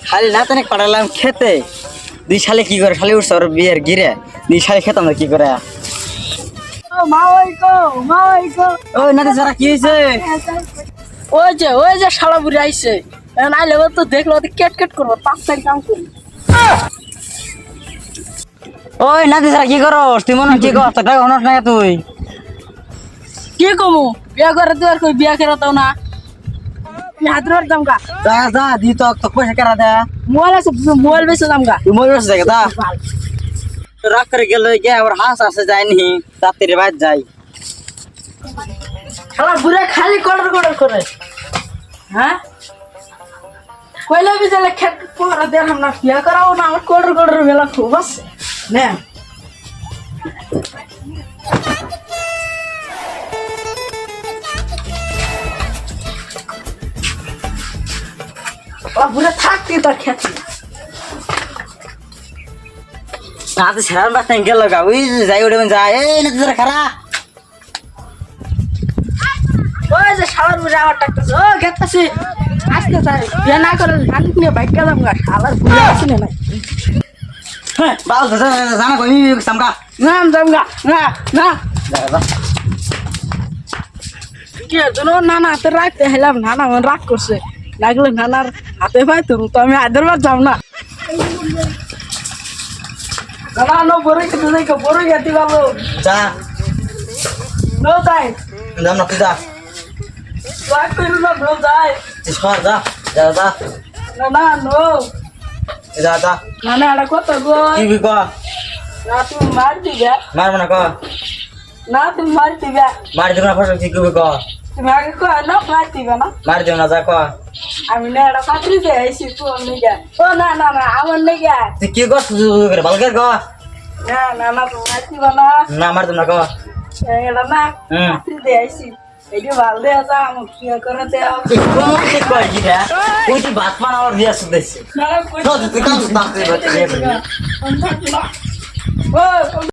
খালি না তানে পাঠালাম খেতে 2 সালে কি করে খালি উঠছে ওর বিয়ের গিরে 2 সালে খেতাম না কি করে ওই নাতে সারা কি হয়েছে ওই যে শালা বুড়ি আইছে নাইলে ও তো দেখলো কেট কেট করবো 5 সাইড কাম করি ওই নাতে সারা কি করস তুই মনে কি করছ টাকা হনস না তুই কি কমু বিয়া করে তো আর কই বিয়া করে দাও না হাতর দামকা যা যা দি তো পয়সা কেরা দে মোবাইল আছে মোবাইল বেচে দামকা তুই মই বসে যা দা রাগ করে গেল গে আবার হাঁস আসে যায়নি রাতের বাইরে যাই শালা বুড়া খালি কড়র করে হ্যাঁ কইলে বিজালে খেত পড়া দেন আমরা বিয়া করাও না আমার কড়র বেলা খুব আছে না বুড়া থাকতে তোর খেতে নাতে সারার বাস নাই গেল গা ওই যাই ওরে যায় এই নাতে সারা খারা ওই যে শালার বুড়া আমার টাকতেছে ও গেতাছি আজকে তাই বিয়া না করে হানিক নিয়ে বাইক গেলাম গা শালার বুড়া আছে না হ্যাঁ বাল জানা কই সামকা নাম জামগা না না যা যা কি জানো নানা হাতে রাখতে হেলাম নানা মন রাগ করছে লাগলে নানার হাতে পাই তো আমি হায়দ্রাবাদ যাও না নানা নো বড় খেতে যাই বড় গেতি ভালো যা নো যাই যাম না তুই যা রাগ করো না নো যাই তুই সর যা যা যা নানা নো যা যা নানা এটা কত গো কি বি ক না তুমি মার দিবে মারব না ক না তুমি মার দিবে মার দিব না ফসল কি কবি ক তুমি আগে কো না মার দিবে না মার দিব না যা ক আমি না এটা পাত্রি দে আইছি তো নিগা ও না না না আমার নিগা তুই কি করছ করে ভালো করে ক না না না তুমি মার দিবে না না মার দিব না ক এটা না হুম পাত্রি দে আইছি এই যে ভাল দে আছে আমি কি করে দেও কোন কি কই কি রে ওই তুই ভাত বানাবার দিয়া শুদেছে না কই তো তুই কাজ বাকি বাকি ও